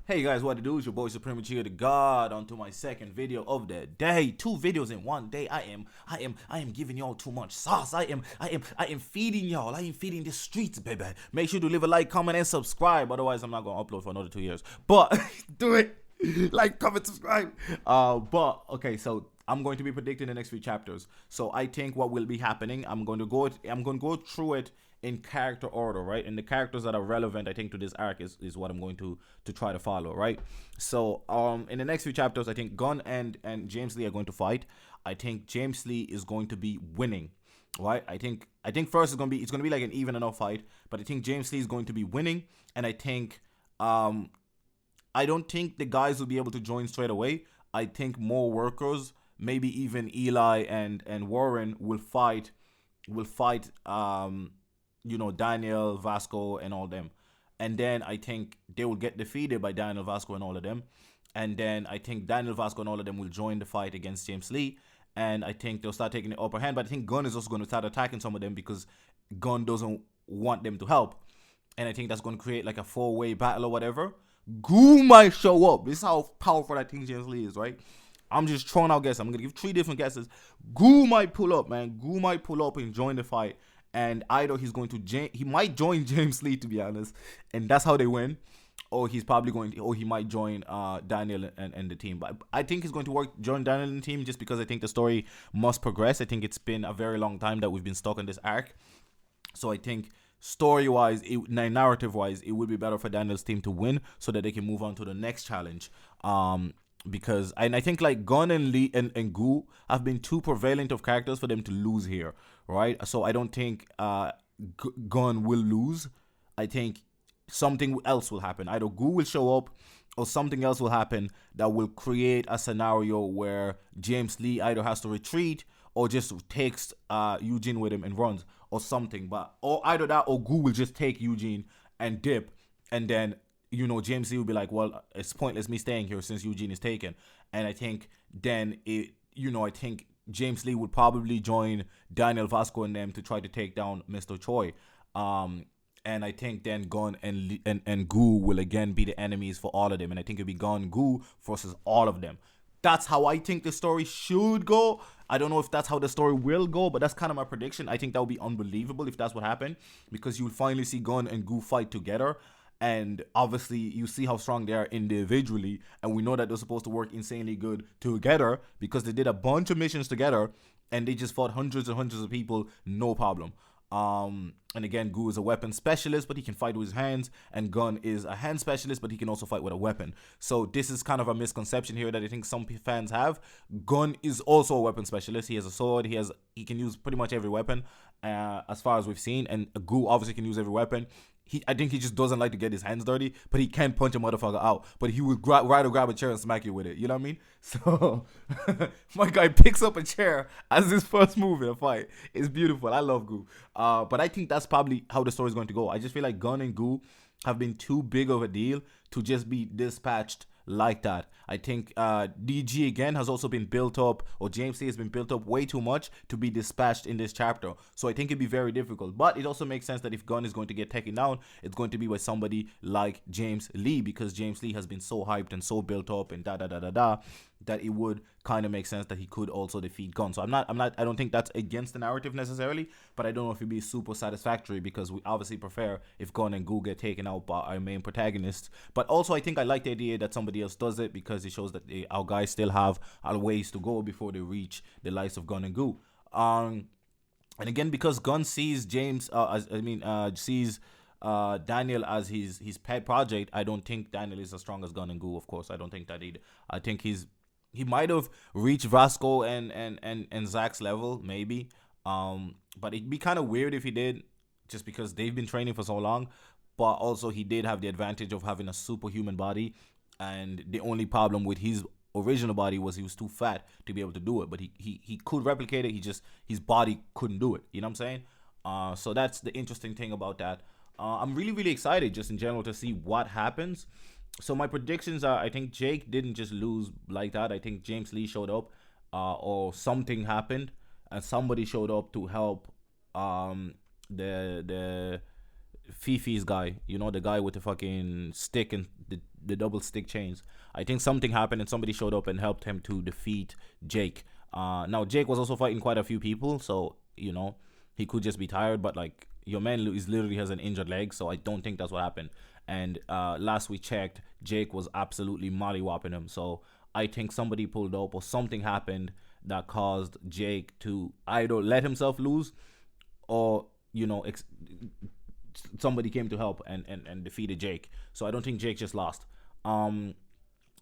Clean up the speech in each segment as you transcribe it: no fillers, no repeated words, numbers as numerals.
Hey guys, what to do? It's your boy Supreme Uchiha the God onto my second video of the day. Two videos in one day. I am giving y'all too much sauce. I am feeding y'all. I am feeding the streets, baby. Make sure to leave a like, comment, and subscribe. Otherwise, I'm not gonna upload for another 2 years. But do it. Like, comment, subscribe. But okay, so I'm going to be predicting the next few chapters. So I think what will be happening, I'm going to go through it in character order, right? And the characters that are relevant, I think, to this arc is what I'm going to try to follow, right? So in the next few chapters, I think Gun and James Lee are going to fight. I think James Lee is going to be winning, right? I think first it's gonna be like an even enough fight, but I think James Lee is going to be winning, and I think I don't think the guys will be able to join straight away. I think more workers, maybe even Eli and Warren will fight Daniel, Vasco, and all them. And then I think they will get defeated by Daniel, Vasco, and all of them. And then I think Daniel, Vasco, and all of them will join the fight against James Lee. And I think they'll start taking the upper hand. But I think Gunn is also going to start attacking some of them because Gunn doesn't want them to help. And I think that's going to create like a four-way battle or whatever. Goo might show up. This is how powerful I think James Lee is, right? I'm just throwing out guesses. I'm going to give 3 different guesses. Goo might pull up, man. Goo might pull up and join the fight. And either he might join James Lee, to be honest, and that's how they win, or he might join Daniel and the team. But I think he's going to join Daniel and the team just because I think the story must progress. I think it's been a very long time that we've been stuck in this arc, so I think story-wise, narrative-wise, it would be better for Daniel's team to win so that they can move on to the next challenge. Because I think like Gun and Lee and Gu have been too prevalent of characters for them to lose here, right? So I don't think Gun will lose. I think something else will happen. Either Gu will show up or something else will happen that will create a scenario where James Lee either has to retreat or just takes Eugene with him and runs or something. Or either that or Gu will just take Eugene and dip, and then James Lee will be like, well, it's pointless me staying here since Eugene is taken. And I think then I think James Lee would probably join Daniel, Vasco, and them to try to take down Mr. Choi. And I think then Gun and Gu will again be the enemies for all of them. And I think it'll be Gun, Gu versus all of them. That's how I think the story should go. I don't know if that's how the story will go, but that's kind of my prediction. I think that would be unbelievable if that's what happened, because you will finally see Gun and Gu fight together. And obviously, you see how strong they are individually. And we know that they're supposed to work insanely good together because they did a bunch of missions together. And they just fought hundreds and hundreds of people, no problem. And again, Gu is a weapon specialist, but he can fight with his hands. And Gun is a hand specialist, but he can also fight with a weapon. So this is kind of a misconception here that I think some fans have. Gun is also a weapon specialist. He has a sword. He can use pretty much every weapon, as far as we've seen. And Gu obviously can use every weapon. I think he just doesn't like to get his hands dirty, but he can punch a motherfucker out. But he would rather grab a chair and smack you with it. You know what I mean? So my guy picks up a chair as his first move in a fight. It's beautiful. I love Gu. But I think that's probably how the story is going to go. I just feel like Gun and Gu have been too big of a deal to just be dispatched like that. I think DG again has also been built up, or James Lee has been built up way too much to be dispatched in this chapter. So I think it'd be very difficult. But it also makes sense that if Gun is going to get taken down, it's going to be by somebody like James Lee, because James Lee has been so hyped and so built up and that it would kind of make sense that he could also defeat Gun. So I don't think that's against the narrative necessarily, but I don't know if it'd be super satisfactory, because we obviously prefer if Gun and Gu get taken out by our main protagonists. But also I think I like the idea that somebody else does it, because it shows that our guys still have a ways to go before they reach the likes of Gun and Gu. And again, because Gun sees sees Daniel as his pet project, I don't think Daniel is as strong as Gun and Gu. Of course, I don't think that either. I think he might have reached Vasco and Zach's level, maybe. But it'd be kind of weird if he did, just because they've been training for so long. But also, he did have the advantage of having a superhuman body, and the only problem with his original body was he was too fat to be able to do it. But he could replicate it. His body couldn't do it. You know what I'm saying? So that's the interesting thing about that. I'm really, really excited just in general to see what happens. So my predictions are, I think Jake didn't just lose like that. I think James Lee showed up, or something happened, and somebody showed up to help the Fifi's guy, the guy with the fucking stick and the double stick chains. I think something happened and somebody showed up and helped him to defeat Jake. Now Jake was also fighting quite a few people, so he could just be tired. But like your man is literally has an injured leg, so I don't think that's what happened. And last we checked, Jake was absolutely mollywhopping him. So I think somebody pulled up or something happened that caused Jake to either let himself lose or somebody came to help and defeated Jake. So I don't think Jake just lost. Then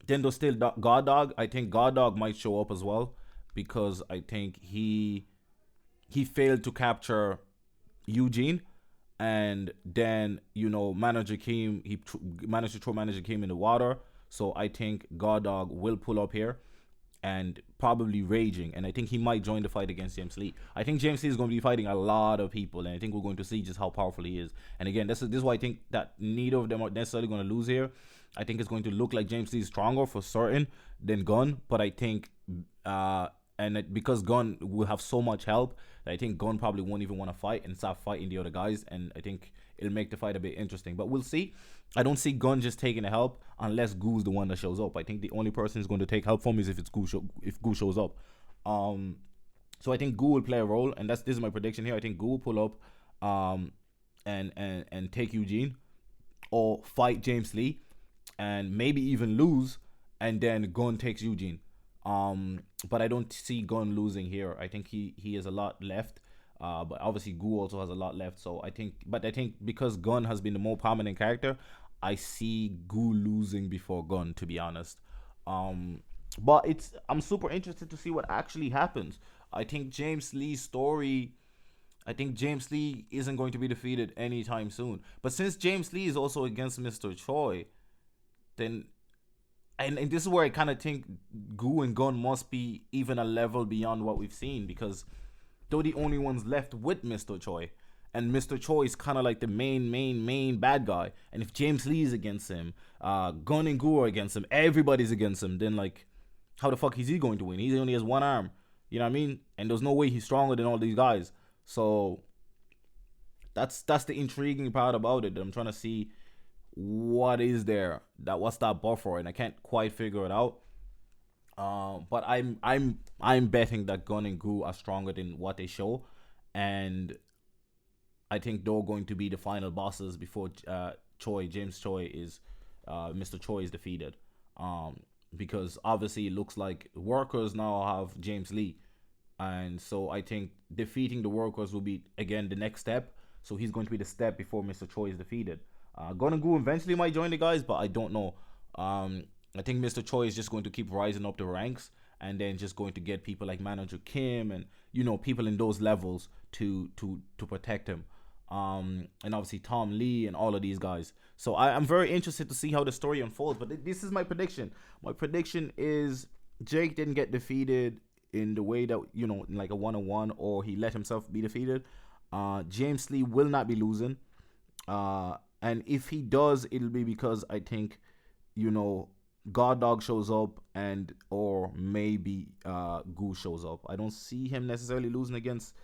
there's still God Dog. I think God Dog might show up as well because I think he failed to capture Eugene, and then manager came. Managed to throw manager came in the water. So I think God Dog will pull up here and probably raging, and I think he might join the fight against James Lee. I think James Lee is going to be fighting a lot of people, and I think we're going to see just how powerful he is. And again, this is why I think that neither of them are necessarily going to lose here. I think it's going to look like James Lee is stronger for certain than Gunn, but I think because Gunn will have so much help, I think Gunn probably won't even want to fight and start fighting the other guys, and I think it'll make the fight a bit interesting. But we'll see. I don't see Gunn just taking the help unless Goo's the one that shows up. I think the only person who's going to take help from is if Goo shows up. So I think Goo will play a role, and this is my prediction here. I think Goo will pull up, and take Eugene, or fight James Lee, and maybe even lose, and then Gunn takes Eugene. But I don't see Gunn losing here. I think he has a lot left. But obviously Goo also has a lot left. So I think because Gunn has been the more prominent character, I see Goo losing before Gunn, to be honest. But I'm super interested to see what actually happens. I think James Lee's story. I think James Lee isn't going to be defeated anytime soon. But since James Lee is also against Mr. Choi, then and this is where I kind of think Goo and Gunn must be even a level beyond what we've seen, because they're the only ones left with Mr. Choi. And Mr. Choi is kind of like the main bad guy. And if James Lee is against him, Gunn and Goo are against him, everybody's against him, then like, how the fuck is he going to win? He only has one arm. You know what I mean? And there's no way he's stronger than all these guys. So that's the intriguing part about it. I'm trying to see what's that buffer, and I can't quite figure it out. But I'm betting that Gunn and Goo are stronger than what they show, and I think they're going to be the final bosses before James Choi is Mr. Choi is defeated. Because obviously it looks like workers now have James Lee, and so I think defeating the workers will be again the next step. So he's going to be the step before Mr. Choi is defeated. Gunn and Goo eventually might join the guys, but I don't know. I think Mr. Choi is just going to keep rising up the ranks, and then just going to get people like Manager Kim and people in those levels to protect him. And obviously Tom Lee and all of these guys. So I'm very interested to see how the story unfolds. But this is my prediction. My prediction is Jake didn't get defeated in the way that like a 1-on-1, or he let himself be defeated. James Lee will not be losing. And if he does, it'll be because I think God Dog shows up, or maybe Goo shows up. I don't see him necessarily losing against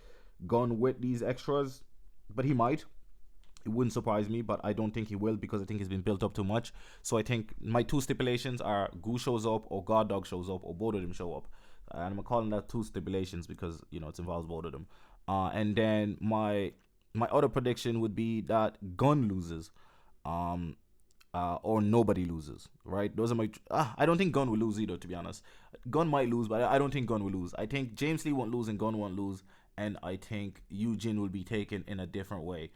Gunn with these extras, but he might. It wouldn't surprise me, but I don't think he will, because I think he's been built up too much. So I think my two stipulations are Goo shows up, or God Dog shows up, or both of them show up. And I'm calling that two stipulations because it involves both of them. And then my other prediction would be that Gunn loses. Or nobody loses, right? Those are my. I don't think Gunn will lose either, to be honest. Gunn might lose, but I don't think Gunn will lose. I think James Lee won't lose and Gunn won't lose, and I think Eugene will be taken in a different way.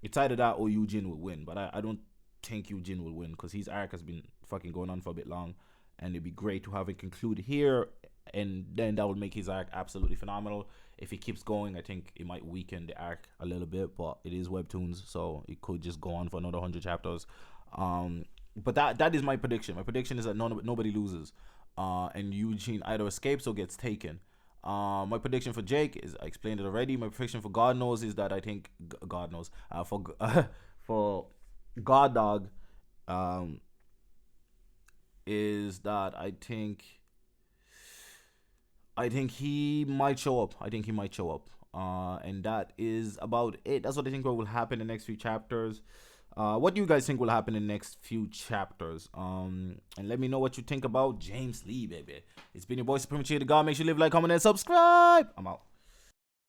It's either that or Eugene will win, but I don't think Eugene will win, because his arc has been fucking going on for a bit long, and it'd be great to have it conclude here, and then that would make his arc absolutely phenomenal. If he keeps going, I think it might weaken the arc a little bit, but it is webtoons, so it could just go on for another 100 chapters. But that is my prediction. My prediction is that nobody loses, and Eugene either escapes or gets taken. My prediction for Jake is, I explained it already. My prediction for God knows is that I think God knows for God Dog is that I think he might show up. And that is about it. That's what I think will happen in the next few chapters. What do you guys think will happen in the next few chapters? And let me know what you think about James Lee, baby. It's been your boy Supreme Chi the God. Make sure you live, like, comment, and subscribe. I'm out.